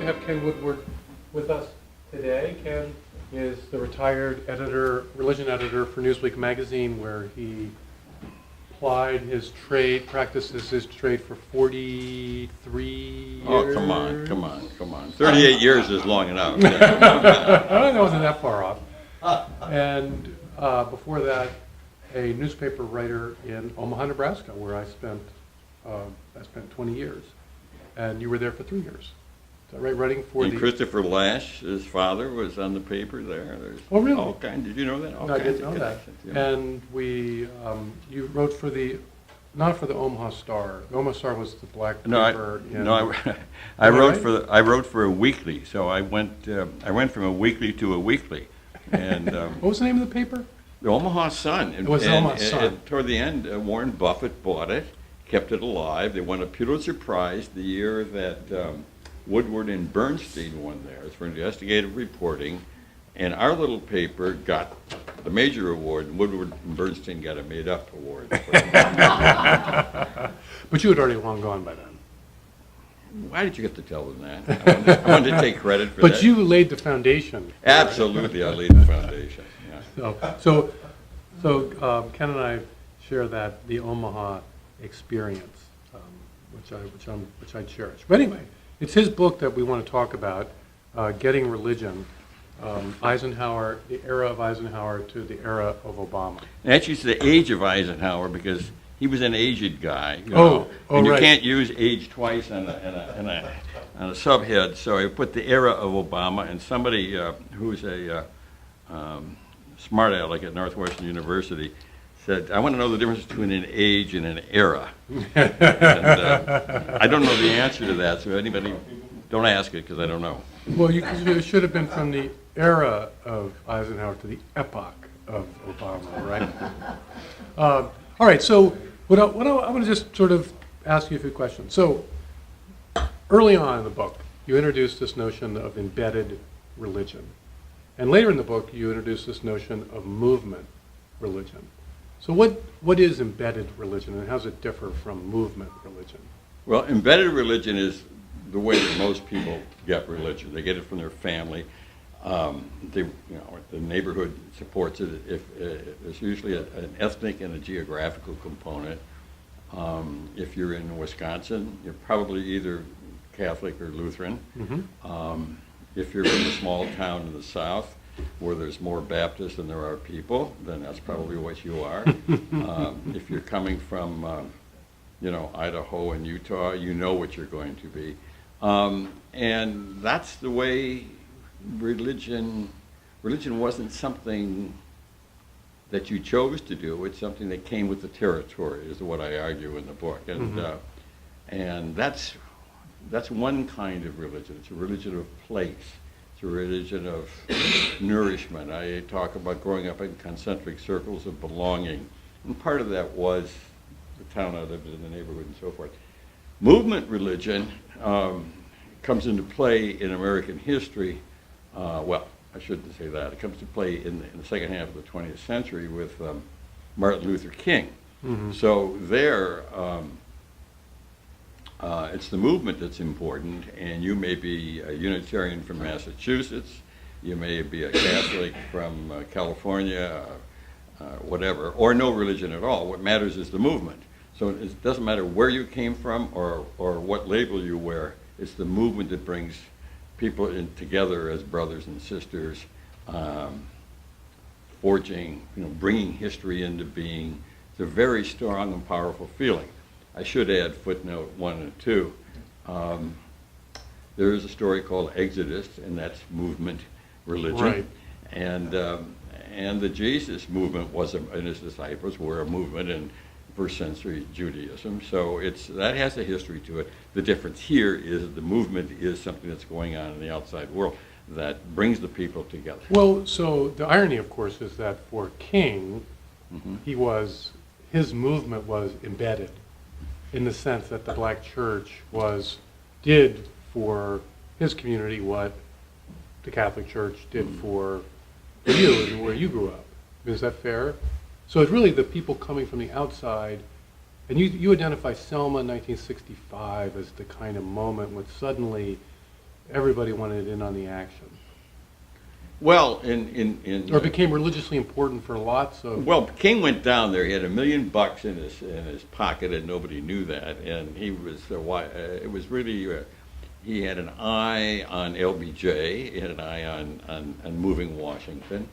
to have Ken Woodward with us today. Ken is the retired editor, religion editor for Newsweek magazine, where he plied his trade, practices his trade for 43 years. Oh, come on. 38 years is long enough. I wasn't that far off. And before that, a newspaper writer in Omaha, Nebraska, where I spent 20 years. And you were there for 3 years. Is that right? Writing for and Christopher Lash, his father, was on the paper there. There's oh, really? all kinds. Did you know that? No, I didn't know that. Yeah. And you wrote for not for the Omaha Star. The Omaha Star was the black paper. I wrote for a weekly. So I went from a weekly to a weekly. And what was the name of the paper? The Omaha Sun. It was the Omaha Sun. And toward the end, Warren Buffett bought it, kept it alive. They won a Pulitzer Prize the year that Woodward and Bernstein won theirs for investigative reporting. And our little paper got the major award, and Woodward and Bernstein got a made-up award. But you had already long gone by then. Why did you get to tell them that? I wanted to take credit for that. But you laid the foundation. Absolutely, I laid the foundation. Yeah. So Ken and I share the Omaha experience, which I cherish. But anyway, it's his book that we want to talk about, Getting Religion, Eisenhower, the era of Eisenhower to the era of Obama. Actually, it's the age of Eisenhower because he was an aged guy. And you right. can't use age twice on a subhead. So I put the era of Obama, and somebody who's a smart aleck at Northwestern University said, I want to know the difference between an age and an era. And I don't know the answer to that, so anybody, don't ask it because I don't know. Well, it should have been from the era of Eisenhower to the epoch of Obama, right? All right, so what I want to just sort of ask you a few questions. So early on in the book, you introduced this notion of embedded religion. And later in the book, you introduced this notion of movement religion. So what is embedded religion, and how does it differ from movement religion? Well, embedded religion is the way that most people get religion. They get it from their family. The neighborhood supports it. There's usually an ethnic and a geographical component. If you're in Wisconsin, you're probably either Catholic or Lutheran. Mm-hmm. If you're in a small town in the South, where there's more Baptists than there are people, then that's probably what you are. If you're coming from, Idaho and Utah, you know what you're going to be. And that's the way religion wasn't something that you chose to do. It's something that came with the territory, is what I argue in the book. And and that's one kind of religion. It's a religion of place. It's a religion of nourishment. I talk about growing up in concentric circles of belonging. And part of that was the town I lived in, the neighborhood, and so forth. Movement religion comes into play in American history. Well, I shouldn't say that. It comes to play in the second half of the 20th century with Martin Luther King. Mm-hmm. So there, it's the movement that's important, and you may be a Unitarian from Massachusetts, you may be a Catholic from California, whatever, or no religion at all. What matters is the movement. So it doesn't matter where you came from or what label you wear. It's the movement that brings people together as brothers and sisters, forging, bringing history into being. It's a very strong and powerful feeling. I should add footnote 1 and 2. There is a story called Exodus, and that's movement religion. Right. And the Jesus movement and his disciples were a movement in first century Judaism. So that has a history to it. The difference here is that the movement is something that's going on in the outside world that brings the people together. Well, so the irony, of course, is that for King, his movement was embedded in the sense that the black church did for his community what the Catholic Church did for you and where you grew up. Is that fair? So it's really the people coming from the outside, and you identify Selma 1965 as the kind of moment when suddenly everybody wanted in on the action. Well, Or it became religiously important for lots of... well, King went down there. He had $1 million in his pocket, and nobody knew that. And he was it was really he had an eye on LBJ. He had an eye on moving Washington,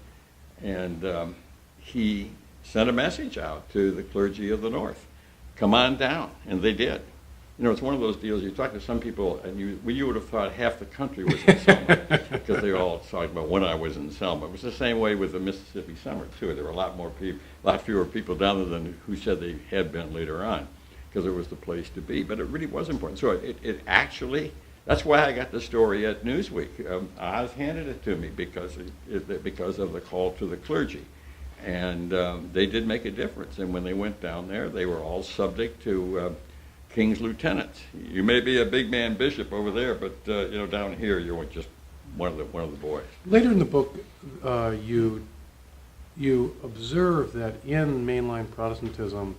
and he sent a message out to the clergy of the North: "Come on down," and they did. You know, it's one of those deals. You talk to some people, and you would have thought half the country was in Selma because they all talked about when I was in Selma. It was the same way with the Mississippi Summer too. There were a lot fewer people down there than who said they had been later on, because it was the place to be. But it really was important. So it actually, that's why I got the story at Newsweek. Oz handed it to me because of the call to the clergy, and they did make a difference. And when they went down there, they were all subject to King's lieutenants. You may be a big man bishop over there, but down here you're just one of the boys. Later in the book, you observe that in mainline Protestantism,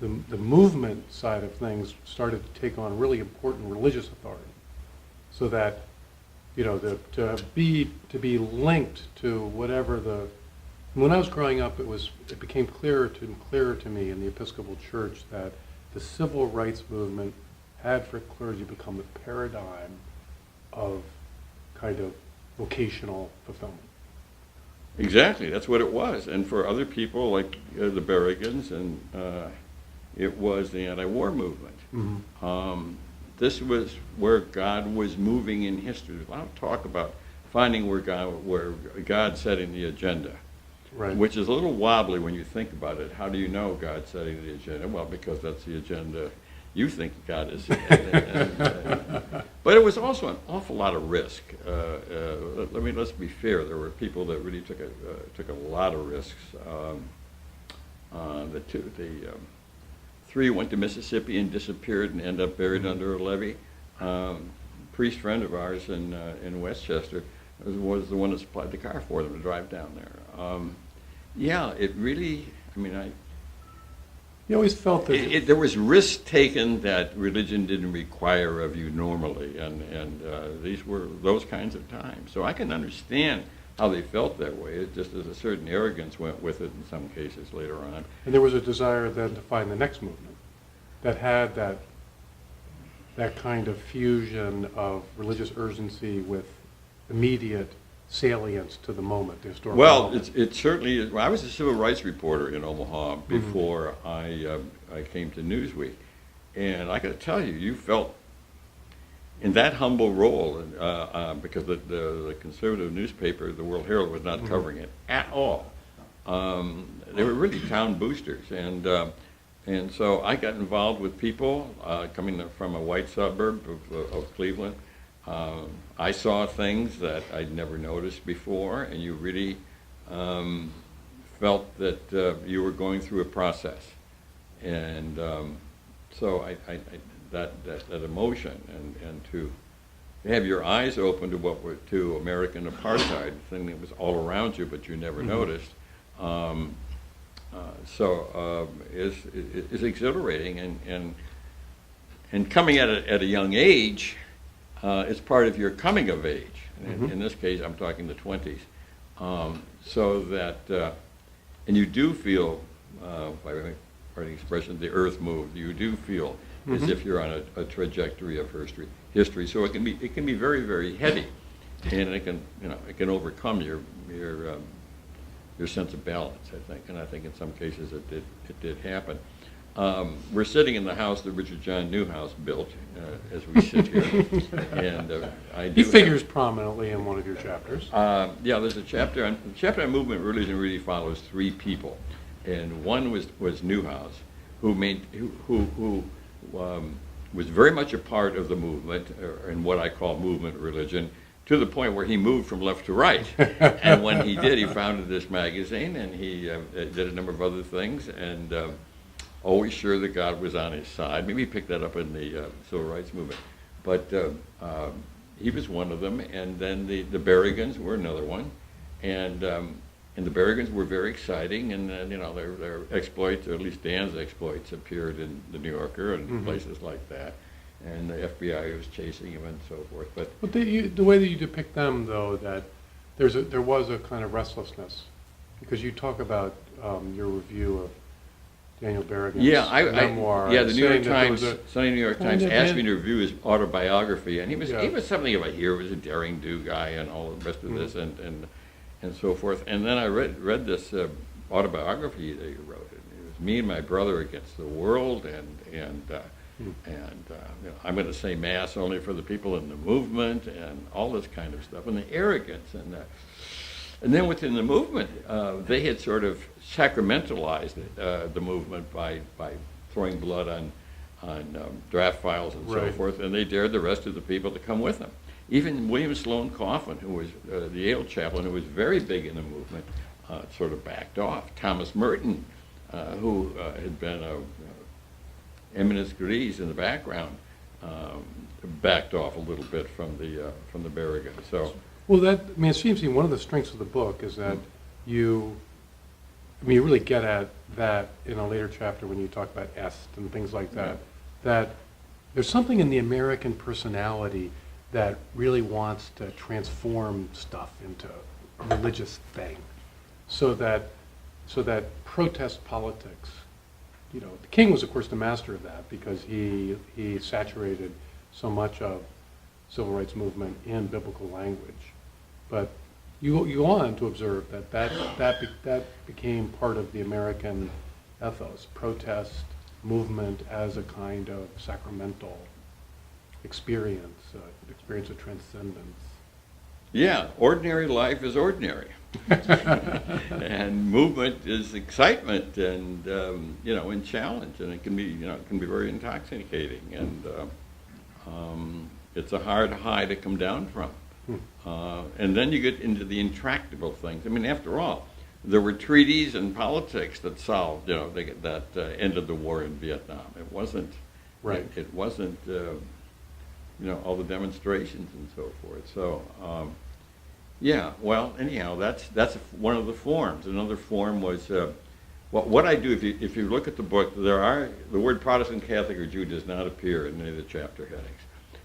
the movement side of things started to take on really important religious authority, so that to be linked to whatever the... When I was growing up, it became clearer and clearer to me in the Episcopal Church that the civil rights movement had for clergy become the paradigm of kind of vocational fulfillment. Exactly, that's what it was. And for other people like the Berrigans, and it was the anti-war movement. Mm-hmm. This was where God was moving in history. There's a lot of talk about finding where God's setting the agenda. Right. Which is a little wobbly when you think about it. How do you know God's setting the agenda? Well, because that's the agenda you think God is setting. But it was also an awful lot of risk. Let's be fair. There were people that really took a lot of risks. The three went to Mississippi and disappeared and ended up buried under a levee. Priest friend of ours in Westchester was the one that supplied the car for them to drive down there. It really, You always felt that... there was risk taken that religion didn't require of you normally, and these were those kinds of times. So I can understand how they felt that way. It just as a certain arrogance went with it in some cases later on. And there was a desire then to find the next movement that had that kind of fusion of religious urgency with immediate salience to the moment, the historical moment. It certainly is. I was a civil rights reporter in Omaha before I came to Newsweek, and I got to tell you, you felt in that humble role, because the conservative newspaper, the World Herald, was not covering it at all. They were really town boosters, and so I got involved with people coming from a white suburb of Cleveland. I saw things that I'd never noticed before, and you really felt that you were going through a process, and so that emotion and to have your eyes open to American apartheid, thing that was all around you but you never noticed, is exhilarating, and coming at a young age. It's part of your coming of age. In this case, I'm talking the 20s. So that, and you do feel, by the expression, the earth moved. You do feel as if you're on a trajectory of history. So it can be very, very heady, and it can overcome your sense of balance, I think. And I think in some cases it did happen. We're sitting in the house that Richard John Newhouse built as we sit here, and he figures prominently in one of your chapters. There's a chapter on movement religion. Really follows three people, and one was Newhouse, who was very much a part of the movement, and what I call movement religion, to the point where he moved from left to right. And when he did, he founded this magazine, and he did a number of other things, and always sure that God was on his side. Maybe he picked that up in the civil rights movement. But he was one of them, and then the Berrigans were another one. And the Berrigans were very exciting, and their exploits, or at least Dan's exploits, appeared in the New Yorker and places like that. and the FBI was chasing him and so forth. But But the way that you depict them, though, that there was a kind of restlessness, because you talk about your review of Daniel Berrigan's memoir. The New York saying that there was Times, a Sunday New York kind Times of asked me to review his autobiography, and he was Yeah. something of a hero, he was a daring do guy, and all the rest of this, and so forth. And then I read this autobiography that he wrote. It was me and my brother against the world, and I'm going to say mass only for the people in the movement, and all this kind of stuff, and the arrogance, and then within the movement, they had sort of sacramentalized the movement by throwing blood on draft files and so Right. forth, and they dared the rest of the people to come with them. Even William Sloane Coffin, who was the Yale chaplain, who was very big in the movement, sort of backed off. Thomas Merton, who had been a eminence grise in the background, backed off a little bit from the Berrigan. So. Well, it seems to me one of the strengths of the book is that you really get at that in a later chapter when you talk about Est and things like that, that there's something in the American personality that really wants to transform stuff into a religious thing, so that protest politics, the king was, of course, the master of that, because he saturated so much of civil rights movement in biblical language. But you go on to observe that became part of the American ethos, protest movement as a kind of sacramental experience of transcendence. Yeah, ordinary life is ordinary, and movement is excitement, and and challenge, and it can be very intoxicating, and it's a hard high to come down from. And then you get into the intractable things. I mean, after all, there were treaties and politics that solved, that ended the war in Vietnam. It wasn't, Right. It wasn't, all the demonstrations and so forth. So, well, anyhow, that's one of the forms. Another form was, what I do, if you look at the book, the word Protestant, Catholic, or Jew does not appear in any of the chapter headings,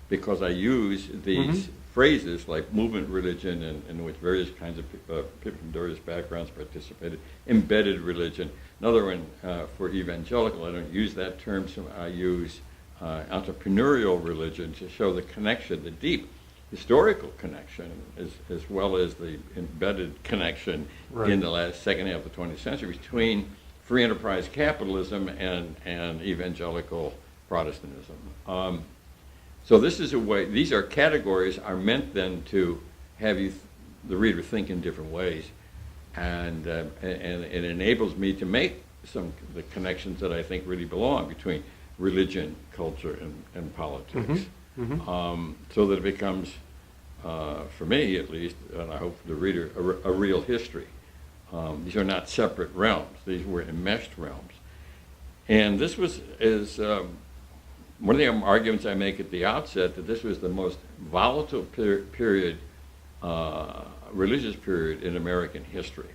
because I use these phrases like movement religion, in which various kinds of people from various backgrounds participated, embedded religion. Another one for evangelical, I don't use that term, so I use entrepreneurial religion to show the connection, the deep historical connection, as well as the embedded connection Right. in the second half of the 20th century between free enterprise capitalism and evangelical Protestantism. So this is a way, these are categories are meant then to have the reader think in different ways, and it enables me to make the connections that I think really belong between religion, culture, and politics. So that it becomes, for me at least, and I hope for the reader, a real history. These are not separate realms. These were enmeshed realms. And this was, one of the arguments I make at the outset, that this was the most volatile period, religious period in American history.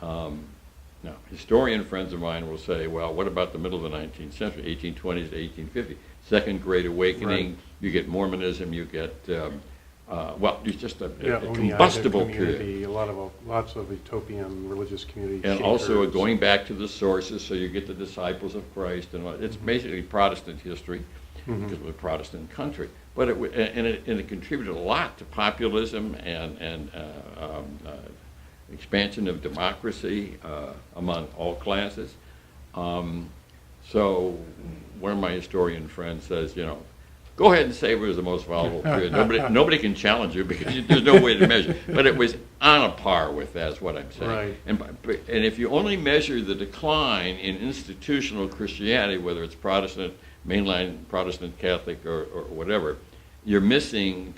Now, historian friends of mine will say, well, what about the middle of the 19th century, 1820s to 1850? Second Great Awakening, Right. You get Mormonism, you get, it's just a Oneida combustible community, period. lots of utopian religious community And shakers. also going back to the sources, so you get the disciples of Christ, and it's basically Protestant history, because we're a Protestant country. But it contributed a lot to populism and expansion of democracy among all classes. So one of my historian friends says, go ahead and say it was the most volatile period. Nobody can challenge you, because there's no way to measure. But it was on a par with that, is what I'm saying. Right. And if you only measure the decline in institutional Christianity, whether it's Protestant, mainline Protestant, Catholic, or whatever, you're missing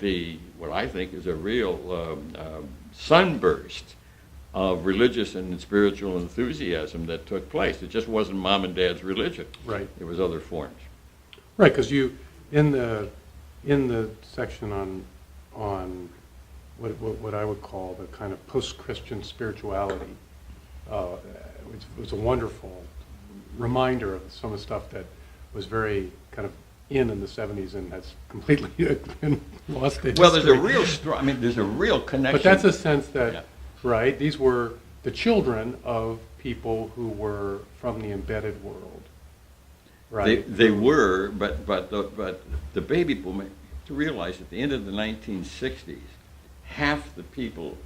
what I think is a real sunburst of religious and spiritual enthusiasm that took place. It just wasn't mom and dad's religion. Right. It was other forms. Right, because you in the section on what I would call the kind of post-Christian spirituality, it was a wonderful reminder of some of the stuff that was very kind of in the 70s and has completely been lost to Well, there's a history. real I mean, there's a real connection. But that's a sense that, Yeah. right, these were the children of people who were from the embedded world, right? They were, but the baby boom, to realize at the end of the 1960s, half the people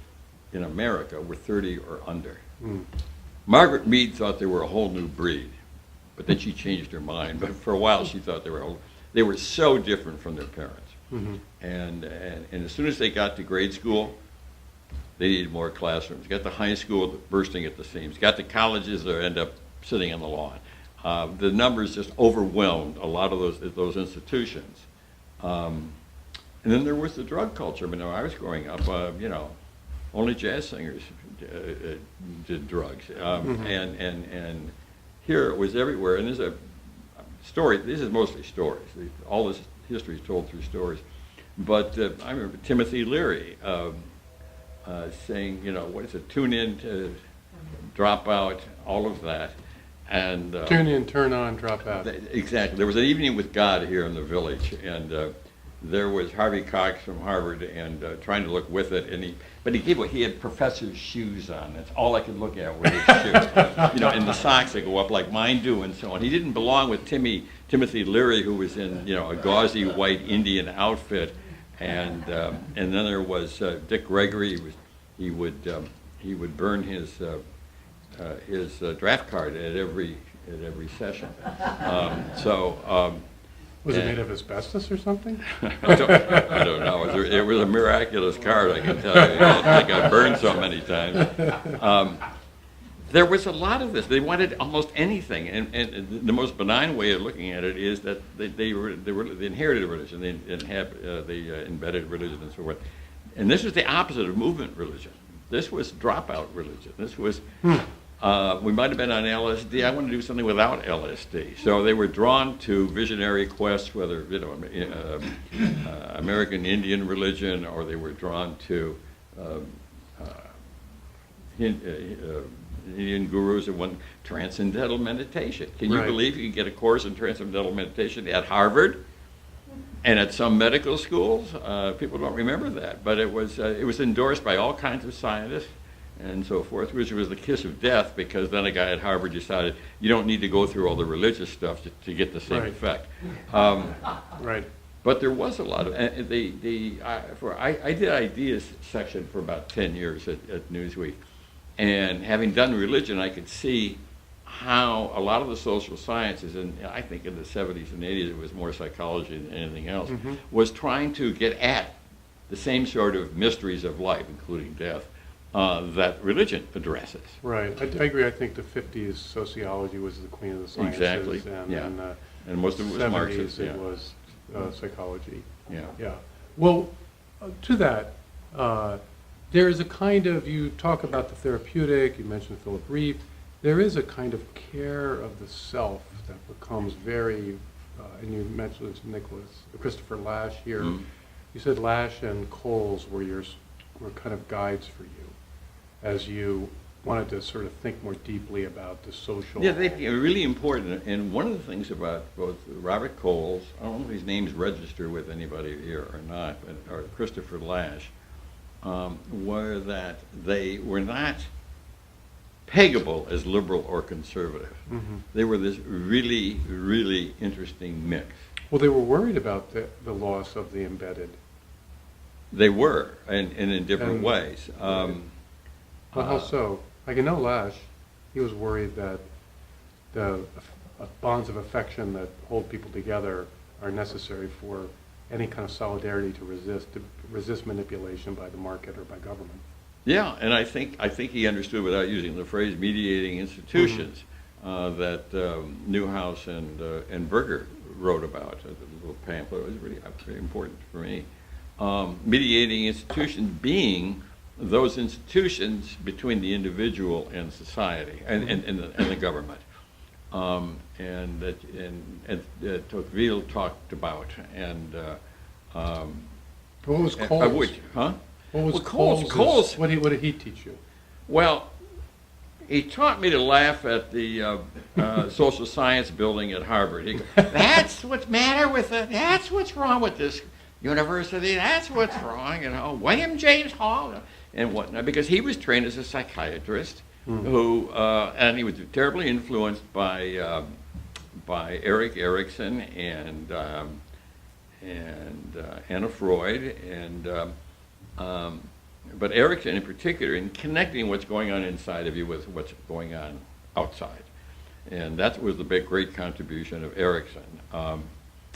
in America were 30 or under. Mm. Margaret Mead thought they were a whole new breed, but then she changed her mind. But for a while, she thought they were so different from their parents. Mm-hmm. And as soon as they got to grade school, they needed more classrooms. Got to high school, bursting at the seams. Got to colleges, they end up sitting on the lawn. The numbers just overwhelmed a lot of those institutions. And then there was the drug culture. I mean, when I was growing up, only jazz singers did drugs. And here it was everywhere. And there's a story. This is mostly stories. All this history is told through stories. But I remember Timothy Leary saying, what is it, tune in, to drop out, all of that. And Tune in, turn on, drop out. Exactly. There was an evening with God here in the village, and there was Harvey Cox from Harvard, and trying to look with it, he had professor's shoes on. That's all I could look at were his shoes, and the socks that go up like mine do, and so on. He didn't belong with Timothy Leary, who was in a gauzy white Indian outfit, and then there was Dick Gregory. He would burn his draft card at every session. Was it made of asbestos or something? I don't know. It was a miraculous card, I can tell you. I think I burned so many times. There was a lot of this. They wanted almost anything, and the most benign way of looking at it is that they inherited religion, the embedded religion, and so forth. And this was the opposite of movement religion. This was dropout religion. This was, we might have been on LSD. I want to do something without LSD. So they were drawn to visionary quests, whether, American Indian religion, or they were drawn to Indian gurus that want transcendental meditation. Can you believe you can get a course in transcendental meditation at Harvard? And at some medical schools, people don't remember that, but it was endorsed by all kinds of scientists and so forth, which was the kiss of death, because then a guy at Harvard decided you don't need to go through all the religious stuff to get the same effect. Right. But there was a lot of I did ideas section for about 10 years at Newsweek, and having done religion, I could see how a lot of the social sciences, and I think in the 70s and 80s it was more psychology than anything else, was trying to get at the same sort of mysteries of life, including death, that religion addresses. Right. I agree. I think the 50s sociology was the queen of the sciences. Exactly. And most of it was 70s Marxist. it was psychology. Yeah. Yeah. Well, to that, there is a kind of, you talk about the therapeutic, you mentioned Philip Reeve, there is a kind of care of the self that becomes very, and you mentioned Christopher Lasch here. You said Lasch and Coles were kind of guides for you as you wanted to sort of think more deeply about the social. Yeah, they're really important. And one of the things about both Robert Coles, I don't know if his names register with anybody here or not, or Christopher Lasch, were that they were not peggable as liberal or conservative. They were this really, really interesting mix. Well, they were worried about the loss of the embedded. They were, and in different ways. Well, how so? Like, I know Lasch, he was worried that the bonds of affection that hold people together are necessary for any kind of solidarity to resist manipulation by the market or by government. Yeah, and I think he understood, without using the phrase, mediating institutions that Newhouse and Berger wrote about. A little pamphlet. It was really very important for me. Mediating institutions being those institutions between the individual and society and the government, and that Tocqueville talked about, and What was Coles? Huh? What was Well, Coles. What did he teach you? Well, he taught me to laugh at the social science building at Harvard. He goes, that's what's matter with it. That's what's wrong with this university. That's what's wrong. William James Hall and whatnot. Because he was trained as a psychiatrist, who and he was terribly influenced by Erik Erikson and Anna Freud but Erikson in particular, in connecting what's going on inside of you with what's going on outside. And that was the great contribution of Erikson.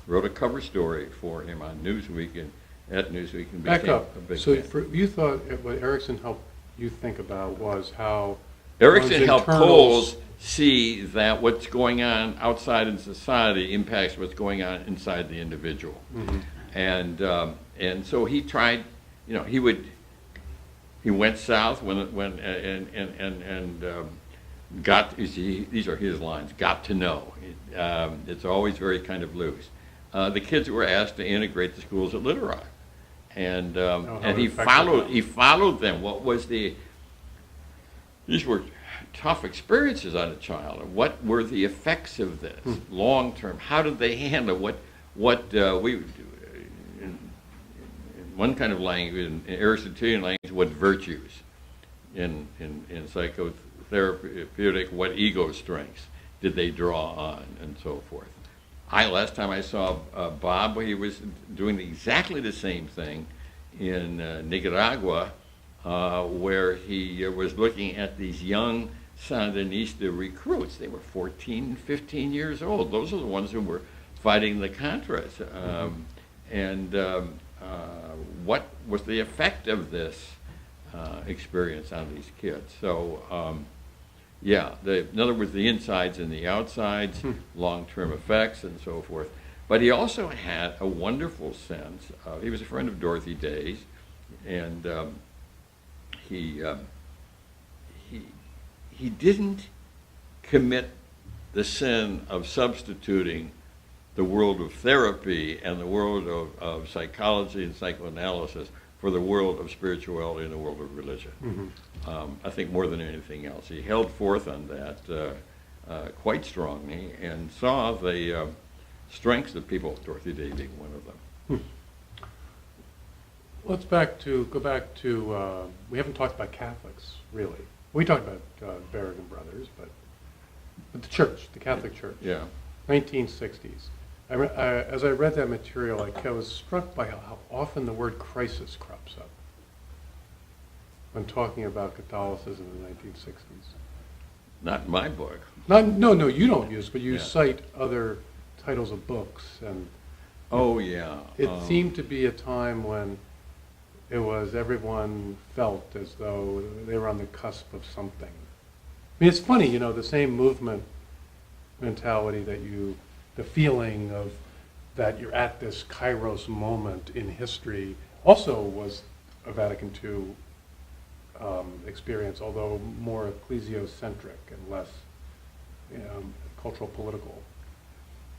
Wrote a cover story for him on Newsweek at Newsweek. And Back up. A big So fan. you thought what Erikson helped you think about was how Erikson one's helped internals- Coles see that what's going on outside in society impacts what's going on inside the individual. And so he tried, he went south got, you see, these are his lines, got to know. It's always very kind of loose. The kids were asked to integrate the schools at Little Rock. And he followed them. What was these were tough experiences on a child. What were the effects of this long term? How did they handle what we in one kind of language, in Aristotelian language, what virtues, in psychotherapeutic, what ego strengths did they draw on, and so forth. Last time I saw Bob, he was doing exactly the same thing in Nicaragua, where he was looking at these young Sandinista recruits. They were 14, 15 years old. Those are the ones who were fighting the Contras. What was the effect of this experience on these kids? So, in other words, the insides and the outsides, long-term effects, and so forth. But he also had a wonderful sense of, he was a friend of Dorothy Day's, and he didn't commit the sin of substituting the world of therapy and the world of psychology and psychoanalysis for the world of spirituality and the world of religion. I think more than anything else. He held forth on that quite strongly and saw the strengths of people, Dorothy Day being one of them. Let's go back to, we haven't talked about Catholics, really. We talked about Berrigan Brothers, but the church, the Catholic Church. Yeah. 1960s. As I read that material, I was struck by how often the word crisis crops up when talking about Catholicism in the 1960s. Not in my book. No, you don't use, but you Yeah. cite other titles of books, and Oh, yeah. it seemed to be a time when it was everyone felt as though they were on the cusp of something. I mean, it's funny, the same movement mentality the feeling of that you're at this kairos moment in history also was a Vatican II experience, although more ecclesiocentric and less cultural political.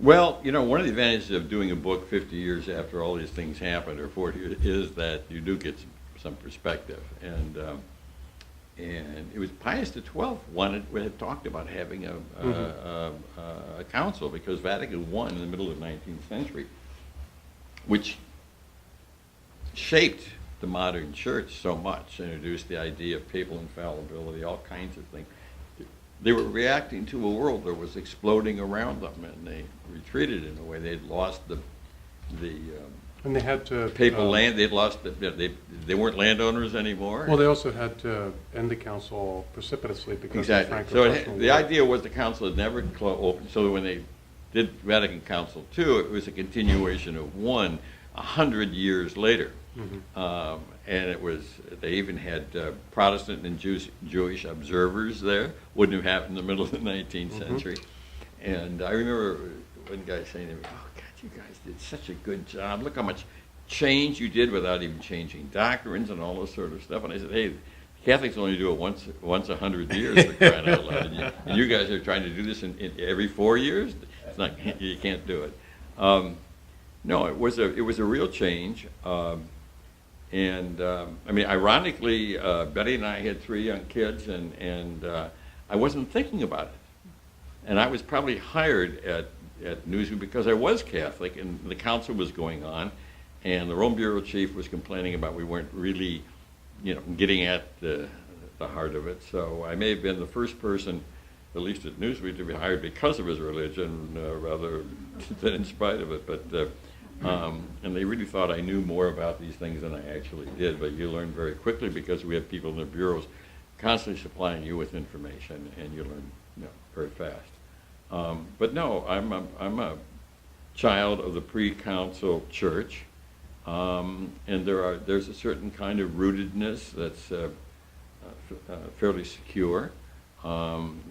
Well, one of the advantages of doing a book 50 years after all these things happened, or 40 years, is that you do get some perspective. And it was Pius XII had talked about having a council, because Vatican I in the middle of the 19th century, which shaped the modern church so much, introduced the idea of papal infallibility, all kinds of things. They were reacting to a world that was exploding around them, and they retreated in a way. They'd lost the And they had to papal land. They'd lost they weren't landowners anymore. Well, they also had to end the council precipitously because Exactly. of So Franco-Prussian the War. idea was the council had never opened. So when they did Vatican Council II, it was a continuation of one 100 years later. And they even had Protestant and Jewish observers there. Wouldn't have happened in the middle of the 19th century. And I remember one guy saying to me, "Oh God, you guys did such a good job. Look how much change you did without even changing doctrines and all this sort of stuff." And I said, "Hey, Catholics only do it once 100 years, for crying out loud. And you guys are trying to do this in every 4 years? It's not. You can't do it." No, it was a real change. Ironically, Betty and I had 3 young kids, and I wasn't thinking about it. And I was probably hired at Newsweek because I was Catholic, and the council was going on, and the Rome bureau chief was complaining about we weren't really, getting at the heart of it. So I may have been the first person, at least at Newsweek, to be hired because of his religion, rather than in spite of it. But and they really thought I knew more about these things than I actually did. But you learn very quickly because we have people in the bureaus constantly supplying you with information, and you learn very fast. But no, I'm a child of the pre-council church, and there's a certain kind of rootedness that's fairly secure, and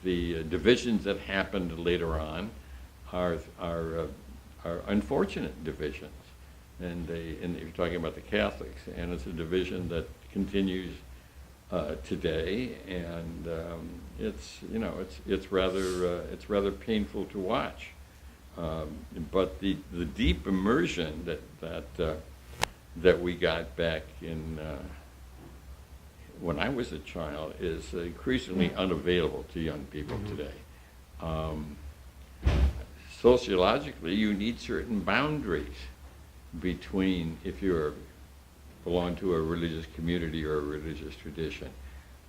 the divisions that happened later on are unfortunate divisions, and you're talking about the Catholics, and it's a division that continues today, and it's rather painful to watch. But the deep immersion that we got back in when I was a child is increasingly unavailable to young people today. Sociologically, you need certain boundaries between if you belong to a religious community or a religious tradition,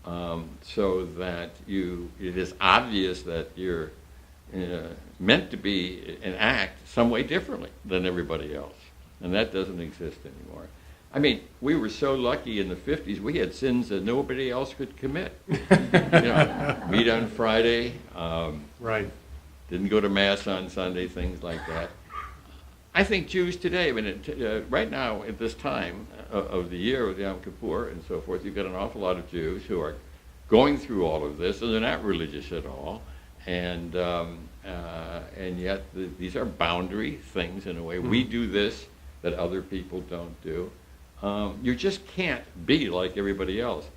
so that it is obvious that you're meant to be and act some way differently than everybody else, and that doesn't exist anymore. I mean, we were so lucky in the 50s, we had sins that nobody else could commit. Meet on Friday, right. Didn't go to Mass on Sunday, things like that. I think Jews today, right now at this time of the year with Yom Kippur and so forth, you've got an awful lot of Jews who are going through all of this, and they're not religious at all, and yet these are boundary things in a way. We do this that other people don't do. You just can't be like everybody else.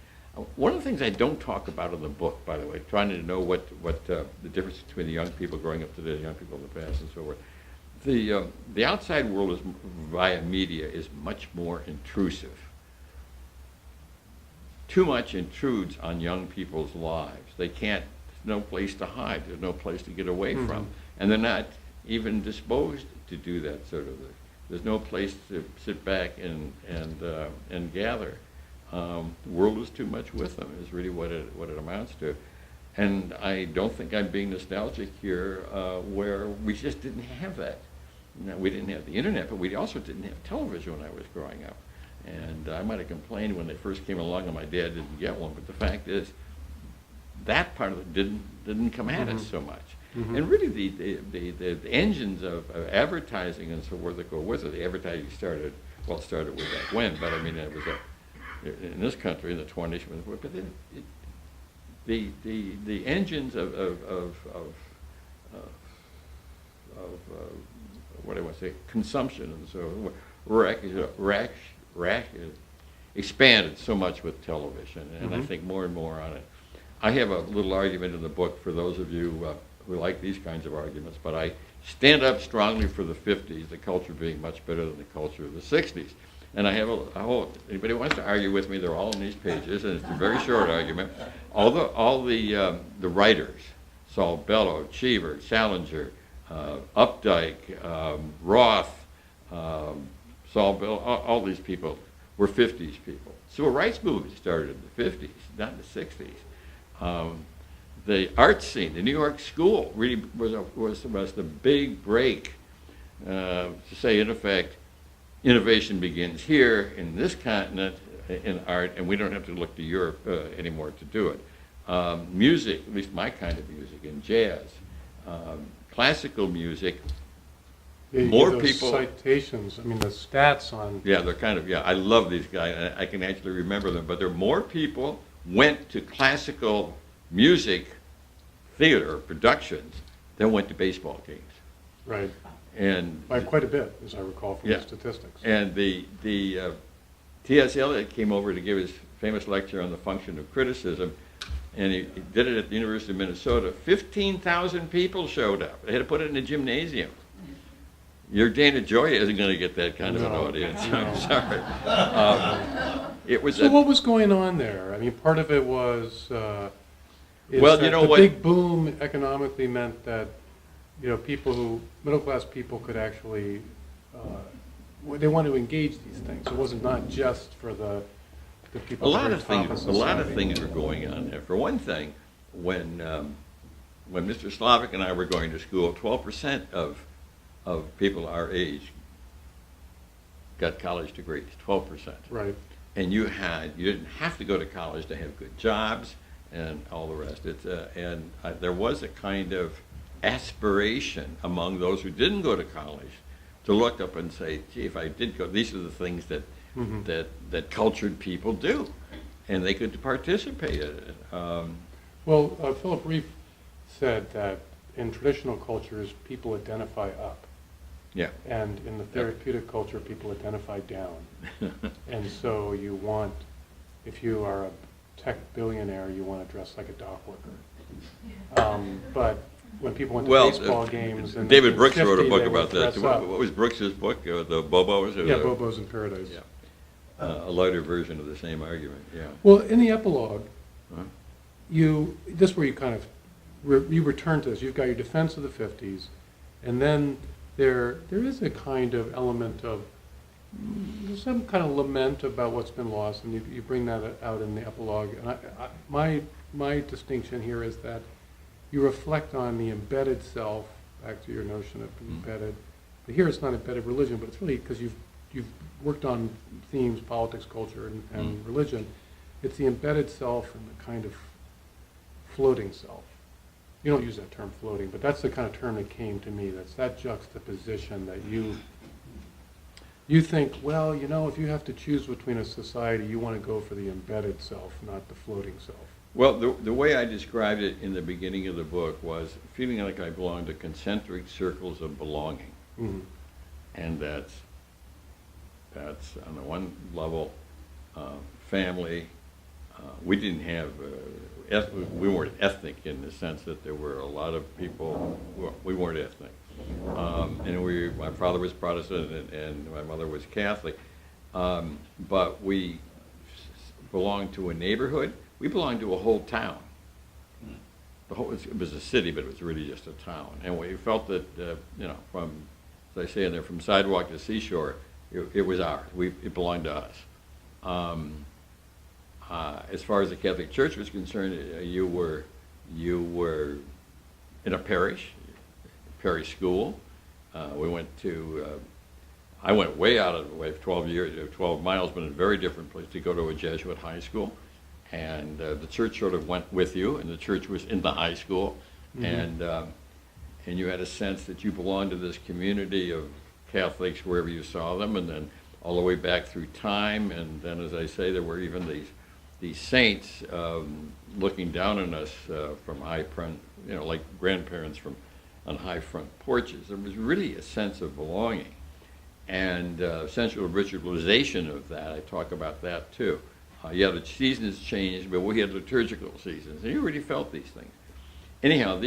One of the things I don't talk about in the book, by the way, trying to know what the difference between the young people growing up today and the young people in the past and so forth. The outside world is, via media, is much more intrusive. Too much intrudes on young people's lives. There's no place to hide. There's no place to get away from. And they're not even disposed to do that sort of thing. There's no place to sit back and gather. The world is too much with them, is really what it amounts to. And I don't think I'm being nostalgic here, where we just didn't have that. We didn't have the internet, but we also didn't have television when I was growing up. And I might have complained when they first came along and my dad didn't get one, but the fact is that part of it didn't come at us so much. And really the engines of advertising and so forth that go with it, the advertising started way back when, but I mean it was in this country in the 20s, but the engines of what do I want to say, consumption and so expanded so much with television, and I think more and more on it. I have a little argument in the book for those of you who like these kinds of arguments, but I stand up strongly for the 50s, the culture being much better than the culture of the 60s. And I have a whole, anybody who wants to argue with me, they're all in these pages, and it's a very short argument. All the writers, Saul Bellow, Cheever, Salinger, Updike, Roth, Saul Bellow, all these people were 50s people. Civil rights movement started in the 50s, not in the 60s. The art scene, the New York School, really was the big break to say, in effect, innovation begins here in this continent in art, and we don't have to look to Europe anymore to do it. Music, at least my kind of music, and jazz, classical music. Yeah, more those people. Citations. I mean, the stats on. Yeah, they're kind of. Yeah, I love these guys. I can actually remember them. But there are more people went to classical music theater productions than went to baseball games. Right. And by quite a bit, as I recall from the statistics. And the T.S. Eliot came over to give his famous lecture on the function of criticism, and he did it at the University of Minnesota. 15,000 people showed up. They had to put it in a gymnasium. Your Dana Joy isn't going to get that kind of an No, audience. no. I'm sorry. It was So what was going on there? I mean, part of it was, is Well, that you know the what- big boom economically meant that, middle-class people could actually, they wanted to engage these things. It wasn't not just for the people A at lot the of very top things. of A lot of society. things were going on there. For one thing, when Mr. Slavic and I were going to school, 12% of people our age got college degrees. 12%. Right. And you didn't have to go to college to have good jobs and all the rest. There was a kind of aspiration among those who didn't go to college to look up and say, gee, if I did go, these are the things that that cultured people do, and they could participate in it. Well, Philip Reef said that in traditional cultures, people identify up. Yeah. And in the therapeutic culture, people identify down. And so you want, if you are a tech billionaire, you want to dress like a dock worker. But when people went to baseball games, and David they Brooks wrote a shifty, book they would about that. dress up. What was Brooks's book? The Bobos? Yeah, Bobo's in Paradise. Yeah. A lighter version of the same argument. Yeah. Well, in the epilogue, Huh? this is where you kind of, you return to this. You've got your defense of the 50s, and then there is a kind of element of, there's some kind of lament about what's been lost, and you bring that out in the epilogue. And my distinction here is that you reflect on the embedded self, back to your notion of embedded. But here it's not embedded religion, but it's really because you've worked on themes, politics, culture, and religion. It's the embedded self and the kind of floating self. You don't use that term floating, but that's the kind of term that came to me. That's that juxtaposition that you think, well, if you have to choose between a society, you want to go for the embedded self, not the floating self. Well, the way I described it in the beginning of the book was feeling like I belonged to concentric circles of belonging. Mm-hmm. And that's on the one level, family. We didn't have, we weren't ethnic in the sense that there were a lot of people, we weren't ethnic. And my father was Protestant and my mother was Catholic. But we belonged to a neighborhood. We belonged to a whole town. It was a city, but it was really just a town. And we felt that, from, as I say in there, from sidewalk to seashore, it was ours. It belonged to us. As far as the Catholic Church was concerned, you were in a parish school. I went way out of the way, 12 miles, but in a very different place to go to a Jesuit high school. And the church sort of went with you, and the church was in the high school. Mm-hmm. And you had a sense that you belonged to this community of Catholics wherever you saw them, and then all the way back through time. And then, as I say, there were even these saints looking down on us from high front, like grandparents on high front porches. There was really a sense of belonging, and sensual ritualization of that. I talk about that too. The seasons changed, but we had liturgical seasons, and you already felt these things. Anyhow,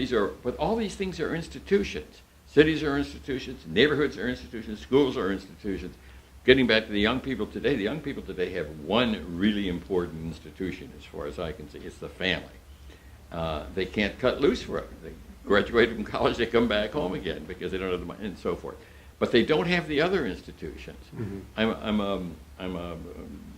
but all these things are institutions. Cities are institutions, neighborhoods are institutions, schools are institutions. Getting back to the young people today have one really important institution as far as I can see. It's the family. They can't cut loose for it. They graduate from college, they come back home again because they don't have the money and so forth. But they don't have the other institutions. Mm-hmm. I'm a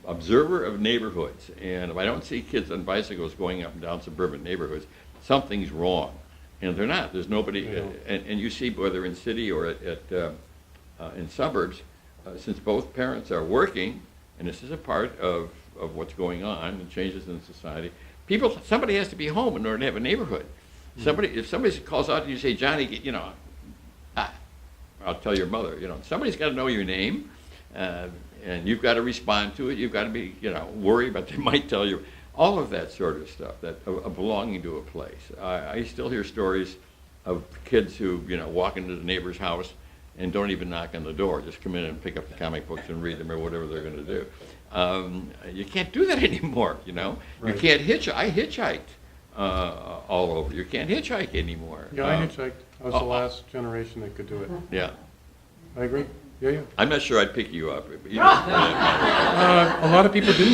observer of neighborhoods, and if I don't see kids on bicycles going up and down suburban neighborhoods, something's wrong. And they're not. There's nobody, and you see whether in city or in suburbs, since both parents are working, and this is a part of what's going on and changes in society, somebody has to be home in order to have a neighborhood. Mm-hmm. If somebody calls out and you say, Johnny, I'll tell your mother, somebody's got to know your name, and you've got to respond to it. You've got to be, worried, but they might tell you. All of that sort of stuff, that of belonging to a place. I still hear stories of kids who, walk into the neighbor's house and don't even knock on the door. Just come in and pick up the comic books and read them or whatever they're going to do. You can't do that anymore, Right. You can't hitchhike. I hitchhiked all over. You can't hitchhike anymore. Yeah, I hitchhiked. I was the last generation that could do it. Yeah. I agree. Yeah, yeah. I'm not sure I'd pick you up. A lot of people do.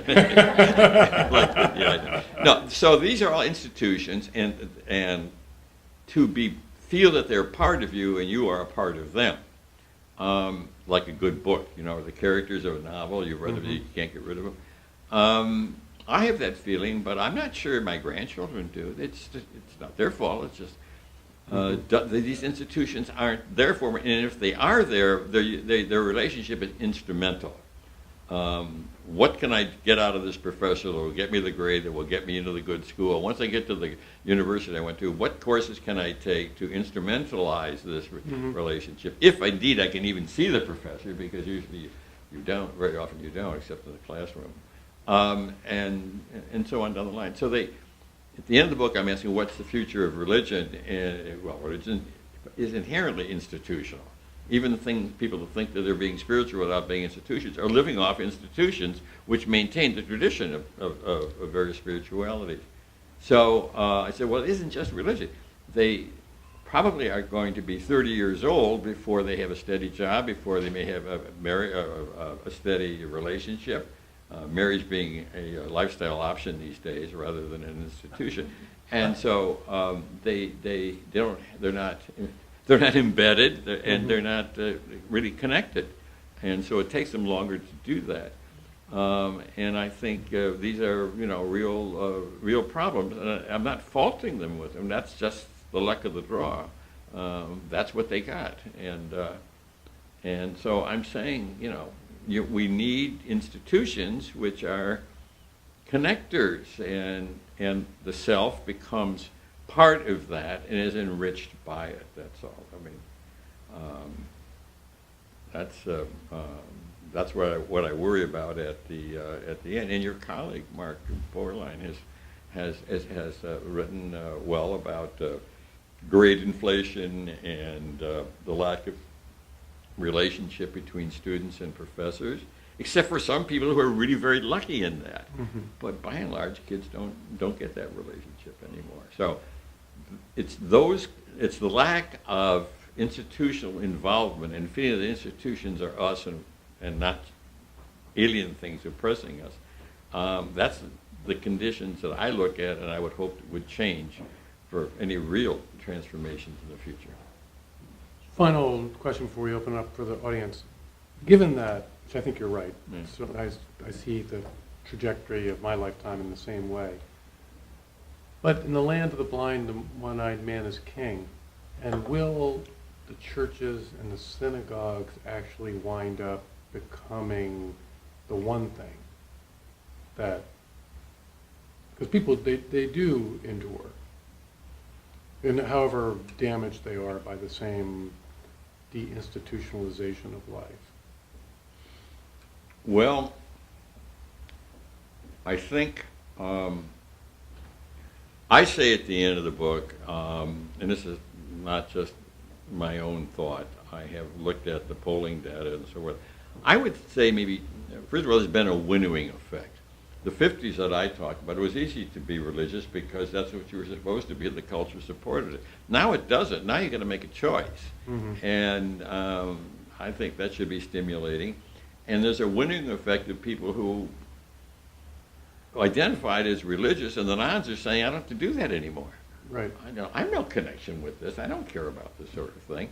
Yeah, I know. No, so these are all institutions, and to feel that they're part of you and you are a part of them, like a good book. You know, the characters of a novel, you've read them, you can't get rid of them. I have that feeling, but I'm not sure my grandchildren do. It's not their fault. It's just these institutions aren't there for me, and if they are there, their relationship is instrumental. What can I get out of this professor that will get me the grade that will get me into the good school? Once I get to the university I went to, what courses can I take to instrumentalize this relationship? If indeed I can even see the professor, because usually you don't, very often you don't, except in the classroom. And so on down the line. So at the end of the book, I'm asking what's the future of religion? And, well, religion is inherently institutional. Even the people who think that they're being spiritual without being institutions are living off institutions which maintain the tradition of various spiritualities. So I said, well, it isn't just religion. They probably are going to be 30 years old before they have a steady job, before they may have a steady relationship. Marriage being a lifestyle option these days rather than an institution, and so they're not embedded and they're not really connected, and so it takes them longer to do that. And I think these are real problems. And I'm not faulting them with them. That's just the luck of the draw. That's what they got, and so I'm saying we need institutions which are connectors, and the self becomes part of that and is enriched by it. That's all. I mean, that's what I worry about at the end. And your colleague Mark Borline has written well about grade inflation and the lack of relationship between students and professors, except for some people who are really very lucky in that. But by and large, kids don't get that relationship anymore. So it's the lack of institutional involvement and feeling that institutions are us and not alien things oppressing us. That's the conditions that I look at and I would hope would change for any real transformations in the future. Final question before we open up for the audience. Given that, which I think you're right, so I see the trajectory of my lifetime in the same way. But in the land of the blind, the one-eyed man is king. And will the churches and the synagogues actually wind up becoming the one thing that, because people, they do endure, and however damaged they are by the same deinstitutionalization of life? Well, I think I say at the end of the book, and this is not just my own thought, I have looked at the polling data and so forth. I would say maybe, first of all, there's been a winnowing effect. The 50s that I talked about, it was easy to be religious because that's what you were supposed to be, the culture supported it. Now it doesn't. Now you've got to make a choice. And I think that should be stimulating. And there's a winnowing effect of people who identified as religious, and the nods are saying, I don't have to do that anymore. Right. I have no connection with this. I don't care about this sort of thing.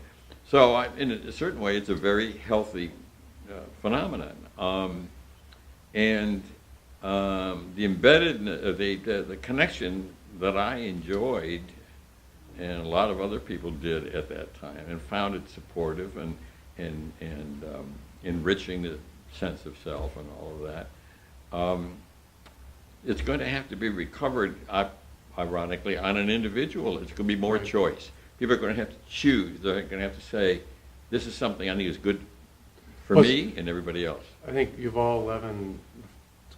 So in a certain way, it's a very healthy phenomenon. And the embedded, the connection that I enjoyed, and a lot of other people did at that time, and found it supportive and enriching the sense of self and all of that. It's going to have to be recovered, ironically, on an individual. It's going to be more choice. People are going to have to choose. They're going to have to say, this is something I think is good for me and everybody else. I think Yuval Levin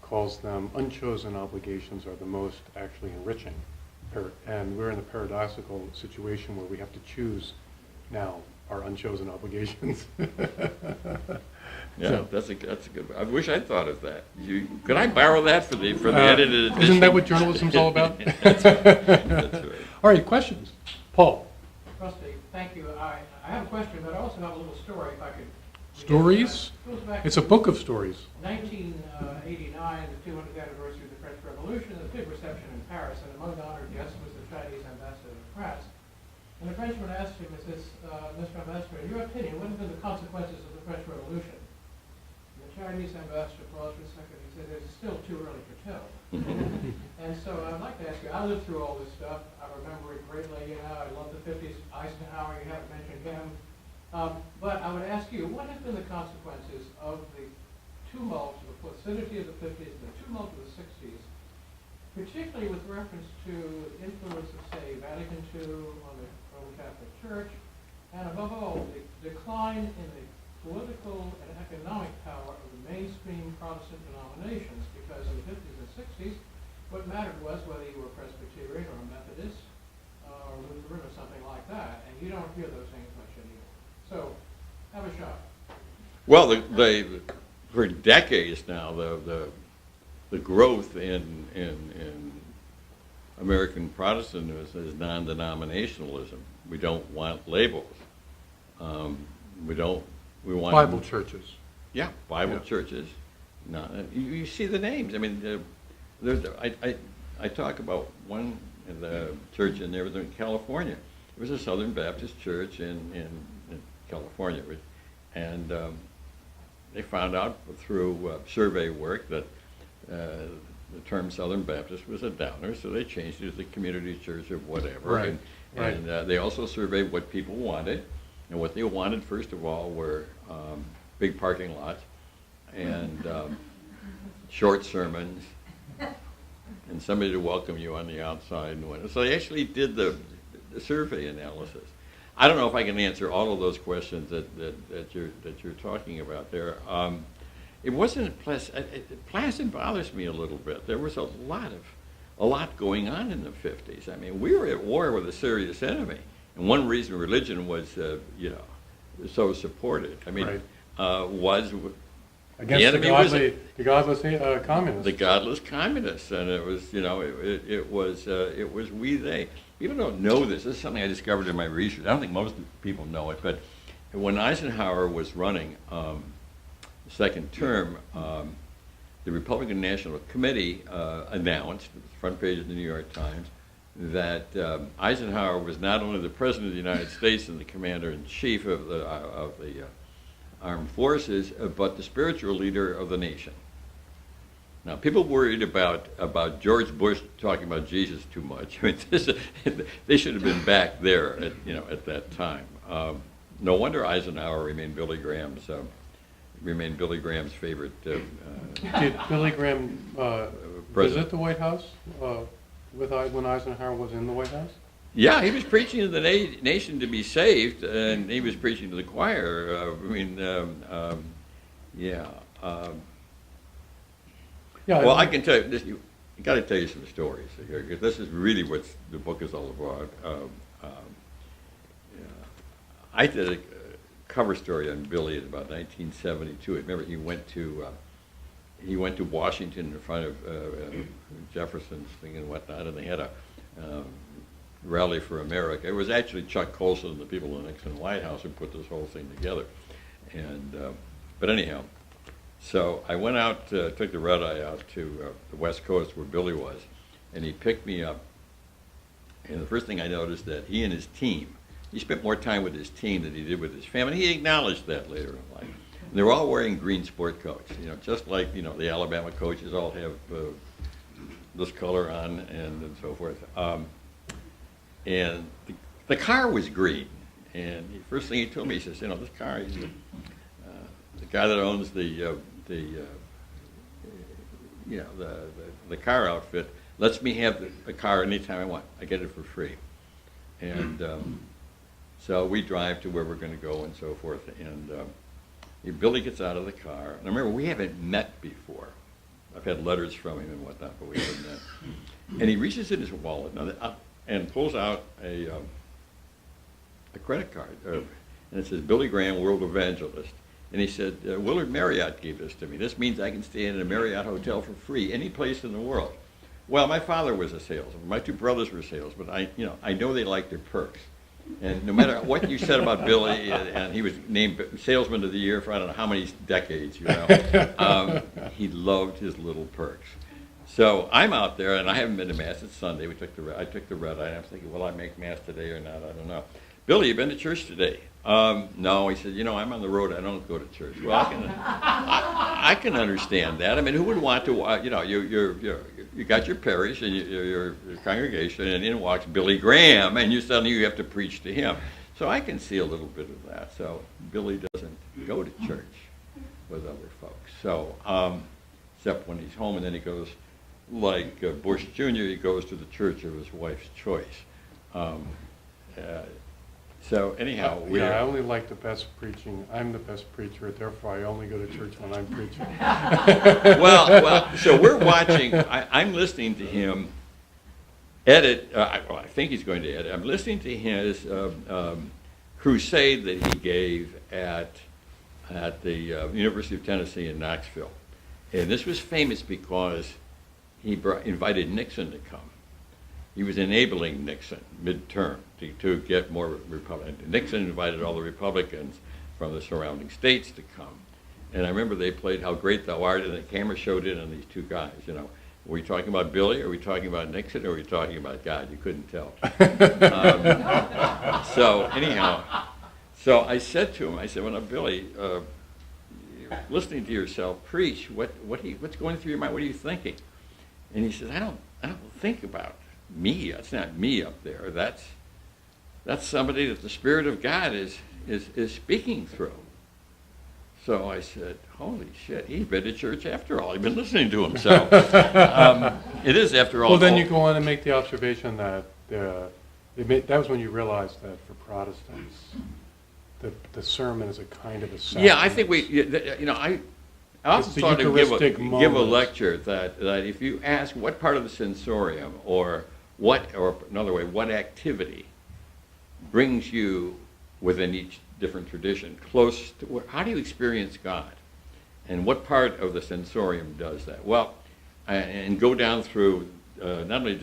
calls them unchosen obligations are the most actually enriching. And we're in a paradoxical situation where we have to choose now our unchosen obligations. Yeah, so, that's a good. I wish I'd thought of that. Could I borrow that for the edited edition? Isn't that what journalism's all about? That's right. All right, questions. Paul. Rusty, thank you. I have a question, but I also have a little story, if I could. Stories? It goes back It's a to book of stories. 1989, the 200th anniversary of the French Revolution, a big reception in Paris, and among the honored guests was the Chinese ambassador to France. And the Frenchman asked him, he says, Mr. Ambassador, in your opinion, what have been the consequences of the French Revolution? And the Chinese ambassador paused for a second. He said, it's still too early to tell. And so I'd like to ask you, I lived through all this stuff. I remember it greatly. I love the 50s. Eisenhower, you haven't mentioned him. But I would ask you, what have been the consequences of the tumult, the placidity of the 50s, and the tumult of the 60s, particularly with reference to the influence of, say, Vatican II on the Roman Catholic Church, and above all, the decline in the political and economic power of the mainstream Protestant denominations, because in the 50s and 60s, what mattered was whether you were Presbyterian or a Methodist or Lutheran or something like that, and you don't hear those things much anymore. So, have a shot. Well, for decades now, the growth in American Protestantism is non-denominationalism. We don't want labels. We want Bible churches. Yeah, Bible Yeah. churches. No, you see the names. I mean, I talk about one the church in there in California. It was a Southern Baptist church in California, and they found out through survey work that the term Southern Baptist was a downer, so they changed it to the community church of whatever. Right. And they also surveyed what people wanted, and what they wanted first of all were big parking lots and short sermons and somebody to welcome you on the outside. And so they actually did the survey analysis. I don't know if I can answer all of those questions that you're talking about there. It wasn't Placid bothers me a little bit. There was a lot going on in the 50s. I mean, we were at war with a serious enemy, and one reason religion was so supported. I mean, Right. Was Against the godless communists. the godless communists, and it was it was we they. People don't know this. This is something I discovered in my research. I don't think most people know it, but when Eisenhower was running second term, the Republican National Committee announced, front page of the New York Times, that Eisenhower was not only the President of the United States and the Commander-in-Chief of the Armed Forces, but the spiritual leader of the nation. Now, people worried about George Bush talking about Jesus too much. I mean, they should have been back there at that time. No wonder Eisenhower remained Billy Graham's favorite. Did Billy Graham visit the White House when Eisenhower was in the White House? Yeah, he was preaching to the nation to be saved, and he was preaching to the choir. Well, I can tell you this. You got to tell you some stories here, because this is really what the book is all about. I did a cover story on Billy in about 1972. I remember he went to Washington in front of Jefferson's thing and whatnot, and they had a Rally for America. It was actually Chuck Colson and the people in the Nixon White House who put this whole thing together. And but anyhow, so I went out, took the red eye out to the West Coast where Billy was, and he picked me up. And the first thing I noticed that he and his team, he spent more time with his team than he did with his family. He acknowledged that later in life. And they were all wearing green sport coats, just like the Alabama coaches all have this color on and so forth. And the car was green, and the first thing he told me, he says, this car, he's the guy that owns the car outfit lets me have the car anytime I want. I get it for free, and so we drive to where we're going to go and so forth. And Billy gets out of the car, and I remember we haven't met before. I've had letters from him and whatnot, but we haven't met. And he reaches in his wallet and pulls out a credit card, and it says Billy Graham, World Evangelist. And he said, Willard Marriott gave this to me. This means I can stay in a Marriott hotel for free, any place in the world. Well, my father was a salesman. My two brothers were salesmen. I know they like their perks. And no matter what you said about Billy, and he was named Salesman of the Year for I don't know how many decades, he loved his little perks. So I'm out there, and I haven't been to Mass. It's Sunday. I took the red eye, and I was thinking, will I make Mass today or not? I don't know. Billy, you been to church today? No. He said, I'm on the road. I don't go to church. Well, I can understand that. I mean, who would want to, you got your parish and your congregation, and in walks Billy Graham, and suddenly you have to preach to him. So I can see a little bit of that. So Billy doesn't go to church with other folks. So, except when he's home, and then he goes, like Bush Jr., he goes to the church of his wife's choice. So anyhow, I only like the best preaching. I'm the best preacher, therefore I only go to church when I'm preaching. well, so we're watching. I'm listening to him edit. I think he's going to edit. I'm listening to his crusade that he gave at the University of Tennessee in Knoxville, and this was famous because he invited Nixon to come. He was enabling Nixon midterm to get more Republicans. Nixon invited all the Republicans from the surrounding states to come. And I remember they played How Great Thou Art, and the camera showed in on these two guys. Were we talking about Billy, or were we talking about Nixon, or were we talking about God? You couldn't tell. So anyhow, I said to him, well, Billy, listening to yourself preach, what's going through your mind? What are you thinking? And he says, I don't think about me. That's not me up there. That's somebody that the Spirit of God is speaking through. So I said, holy shit, he's been to church after all. I've been listening to him. So it is after all. Well, then you go on and make the observation that that was when you realized that for Protestants, the sermon is a kind of a sacrament. Yeah, I think I also thought to give a lecture that if you ask what part of the sensorium or another way, what activity brings you within each different tradition close to how do you experience God, and what part of the sensorium does that? Well, and go down through not only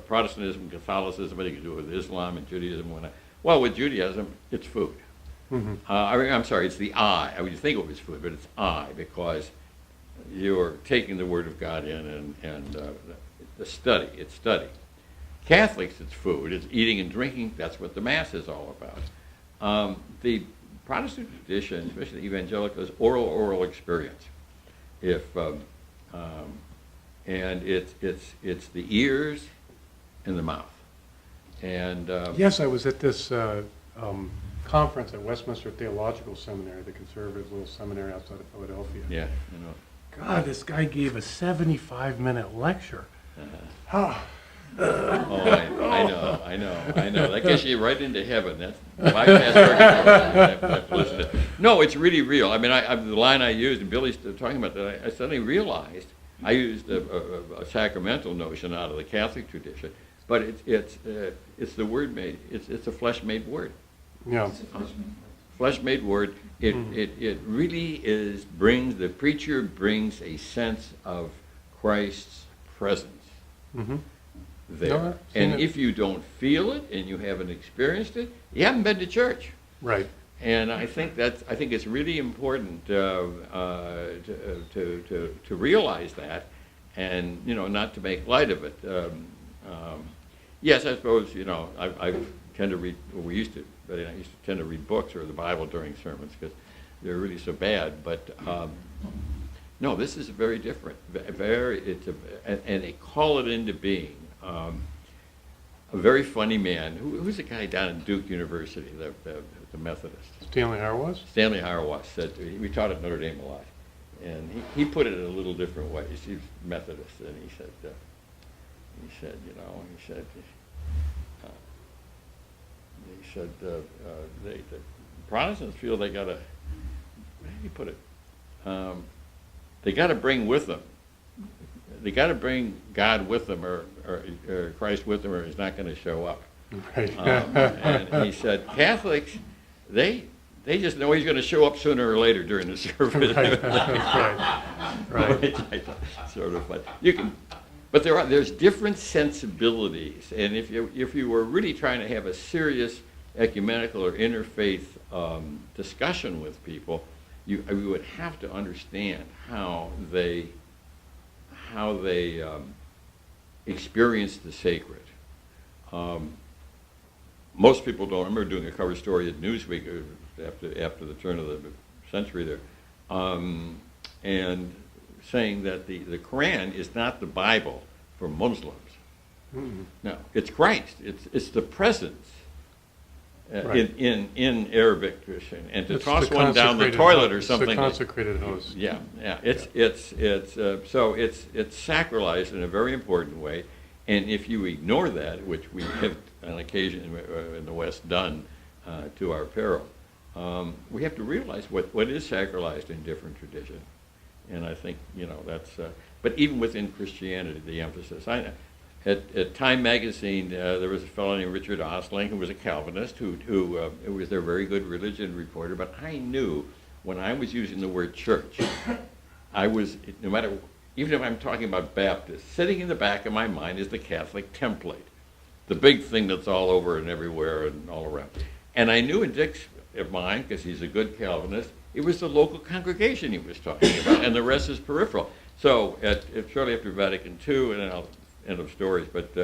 Protestantism, Catholicism, but you can do it with Islam and Judaism. Well, with Judaism, it's food. Mm-hmm. I'm sorry, it's the eye. I would think it was food, but it's eye, because you're taking the Word of God in and it's study. Catholics, it's food, it's eating and drinking. That's what the Mass is all about. The Protestant tradition, especially the evangelical, is oral experience. And it's the ears and the mouth. And yes, I was at this conference at Westminster Theological Seminary, the conservative little seminary outside of Philadelphia. Yeah, God, this guy gave a 75-minute lecture. I know. That gets you right into heaven. That's bypass purgatory. No, it's really real. I mean, the line I used, and Billy's talking about that, I suddenly realized I used a sacramental notion out of the Catholic tradition, but it's the word made. It's a flesh-made word. Yeah. Flesh-made word. It really the preacher brings a sense of Christ's presence there. No, and if you don't feel it and you haven't experienced it, you haven't been to church. Right. And I think it's really important to realize that, and not to make light of it. Yes, I suppose I tend to read. Well, I used to tend to read books or the Bible during sermons because they're really so bad. But no, this is very different. And they call it into being. A very funny man. Who's the guy down at Duke University, the Methodist? Stanley Hauerwas? Stanley Hauerwas said, we taught at Notre Dame a lot, and he put it in a little different way. He's Methodist, and he said, the Protestants feel they got to, how do you put it? They got to bring with them. They got to bring God with them, or Christ with them, or he's not going to show up. Right. And he said, Catholics, they just know he's going to show up sooner or later during the service. Right. Sort of fun. But there's different sensibilities, and if you were really trying to have a serious ecumenical or interfaith discussion with people, you would have to understand how they experience the sacred. Most people don't. I remember doing a cover story at Newsweek after the turn of the century there, and saying that the Quran is not the Bible for Muslims. Mm-hmm. No, it's Christ. It's the presence Right. in Arabic, and to It's toss the one down the consecrated toilet or host. something. It's the consecrated host. Yeah. It's sacralized in a very important way, and if you ignore that, which we have on occasion in the West done to our peril, we have to realize what is sacralized in different traditions, and I think that's. But even within Christianity, the emphasis. At Time magazine, there was a fellow named Richard Osling who was a Calvinist who was their very good religion reporter. But I knew when I was using the word church, I was, no matter, even if I'm talking about Baptist, sitting in the back of my mind is the Catholic template, the big thing that's all over and everywhere and all around. And I knew in Dick's mind, because he's a good Calvinist, it was the local congregation he was talking about, and the rest is peripheral. So shortly after Vatican II, and then I'll end of stories, but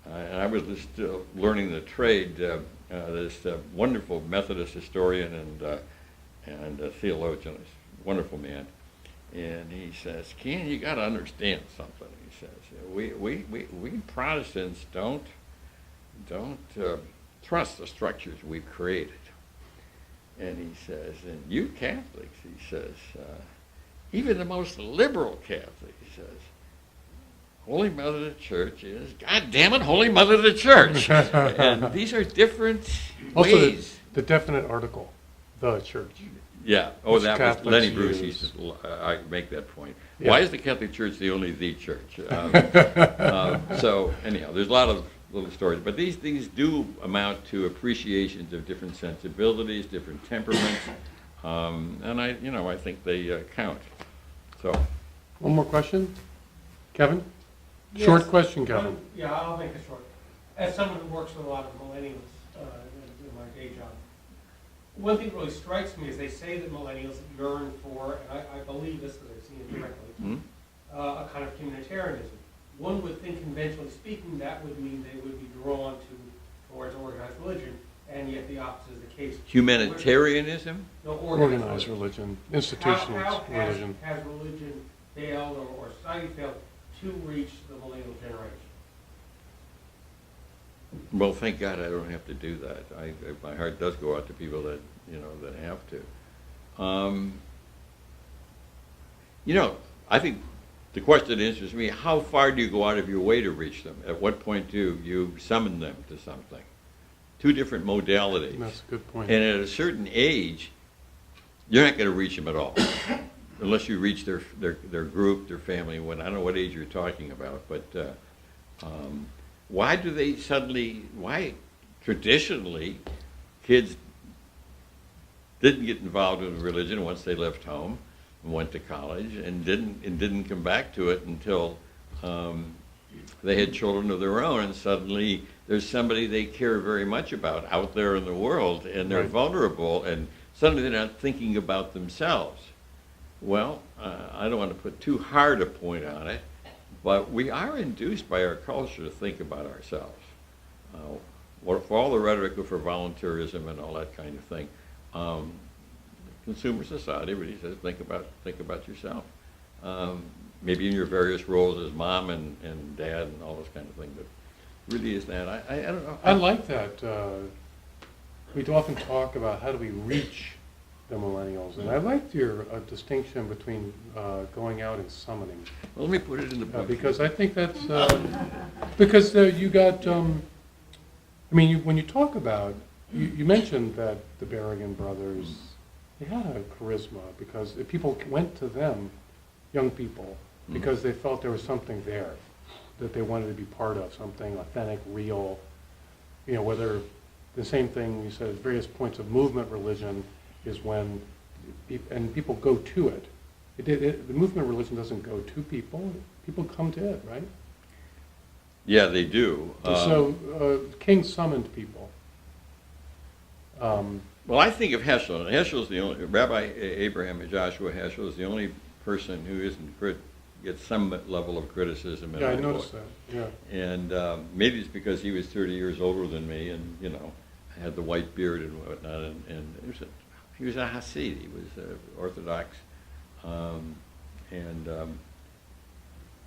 I was just learning the trade. This wonderful Methodist historian and theologian, this wonderful man, and he says, "Ken, you got to understand something." He says, "We Protestants don't trust the structures we've created," and he says, "And you Catholics," he says, "even the most liberal Catholic," he says, Holy Mother of the Church is, God damn it, Holy Mother of the Church. And these are different Also, ways. the definite article, the church. Yeah. Oh, Which that Catholics was Lenny Bruce use. used to I make that point. Yeah. Why is the Catholic Church the only the church? So anyhow, there's a lot of little stories, but these things do amount to appreciations of different sensibilities, different temperaments, and I think they count. So. One more question? Kevin? Yes. Short question, Kevin. Yeah, I'll make it short. As someone who works with a lot of millennials in my day job, one thing that really strikes me is they say that millennials yearn for, and I believe this because I've seen it directly, a kind of humanitarianism. One would think, conventionally speaking, that would mean they would be drawn towards organized religion, and yet the opposite is the case. Humanitarianism? No, Organized religion, institutional How religion. has religion failed or society failed to reach the millennial generation? Well, thank God I don't have to do that. My heart does go out to people that that have to. I think the question that interests me: how far do you go out of your way to reach them? At what point do you summon them to something? Two different modalities. That's a good point. And at a certain age, you're not going to reach them at all, unless you reach their group, their family. When I don't know what age you're talking about, but why do they suddenly? Why traditionally kids didn't get involved in religion once they left home and went to college, and didn't come back to it until they had children of their own, and suddenly there's somebody they care very much about out there in the world, and they're Right. vulnerable, and suddenly they're not thinking about themselves. Well, I don't want to put too hard a point on it, but we are induced by our culture to think about ourselves. For all the rhetoric for volunteerism and all that kind of thing, consumer society really says think about yourself. Maybe in your various roles as mom and dad and all those kind of things, but really is that I don't know. I like that. We often talk about how do we reach the millennials, and I liked your distinction between going out and summoning, Well, let me put it in the book. because I think that's because you got. When you talk about, you mentioned that the Berrigan brothers, they had a charisma because people went to them, young people, because they felt there was something there that they wanted to be part of, something authentic, real. Whether the same thing you said at various points of movement religion is when, and people go to it. The movement religion doesn't go to people come to it, right? Yeah, they do. So King summoned people. Well, I think of Heschel, and Heschel's the only, Rabbi Abraham Joshua Heschel is the only person who gets some level of criticism in Yeah, I my noticed book. that, yeah. And maybe it's because he was 30 years older than me, and, had the white beard and whatnot, and he was a Hasid, he was Orthodox,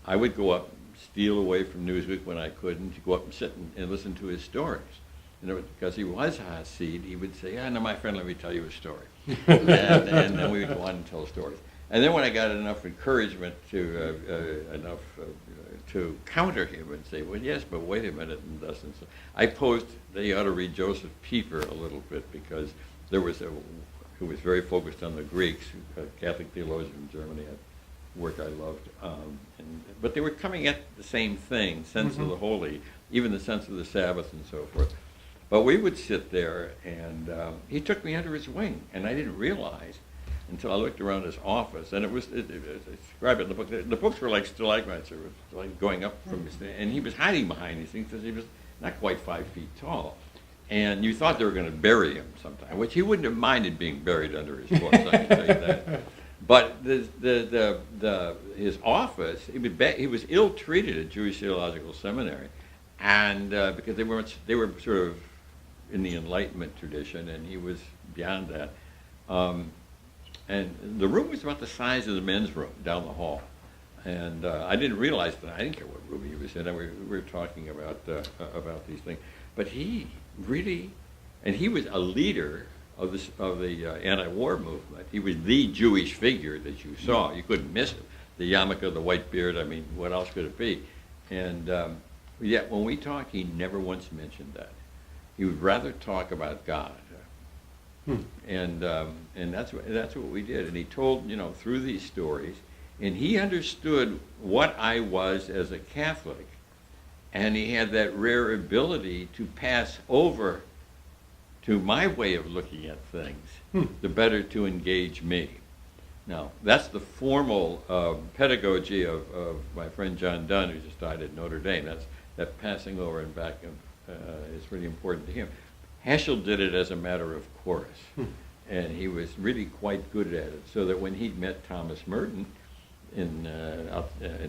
I would go up, steal away from Newsweek when I couldn't, to go up and sit and listen to his stories. Because he was Hasid, he would say, no, my friend, let me tell you a story. and then we would go on and tell stories. And then when I got enough encouragement to counter him and say, well, yes, but wait a minute, and thus and so, I posed that you ought to read Joseph Pieper a little bit, because there was who was very focused on the Greeks, a Catholic theologian in Germany, a work I loved. But they were coming at the same thing, sense of the holy, even the sense of the Sabbath and so forth. But we would sit there, and he took me under his wing, and I didn't realize until I looked around his office, and it's described in the book. The books were like stalagmites, or like going up from his, and he was hiding behind these things because he was not quite 5 feet tall. And you thought they were going to bury him sometime, which he wouldn't have minded being buried under his books, I can tell you that. But his office, he was ill-treated at Jewish Theological Seminary, and because they were sort of in the Enlightenment tradition, and he was beyond that. And the room was about the size of the men's room down the hall. And I didn't realize that. I didn't care what room he was in. We were talking about these things. But he really, and he was a leader of the anti-war movement. He was the Jewish figure that you saw. You couldn't miss it. The yarmulke, the white beard, I mean, what else could it be? And yet when we talked, he never once mentioned that. He would rather talk about God. And that's what we did. And he told, through these stories, and he understood what I was as a Catholic, and he had that rare ability to pass over to my way of looking at things, the better to engage me. Now, that's the formal pedagogy of my friend John Donne, who just died at Notre Dame. That passing over and back is really important to him. Heschel did it as a matter of course, and he was really quite good at it, so that when he met Thomas Merton in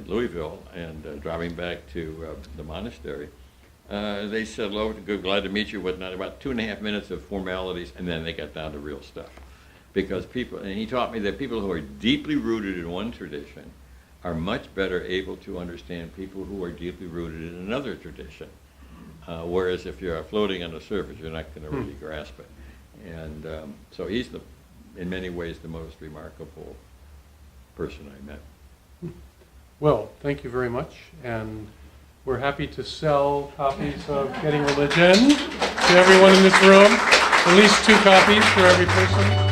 Louisville and driving back to the monastery, they said, hello, good, glad to meet you, whatnot, about 2.5 minutes of formalities, and then they got down to real stuff. Because and he taught me that people who are deeply rooted in one tradition are much better able to understand people who are deeply rooted in another tradition. Whereas if you're floating on the surface, you're not going to really grasp it. And so he's, in many ways, the most remarkable person I met. Well, thank you very much. And we're happy to sell copies of Getting Religion to everyone in this room. At least 2 copies for every person.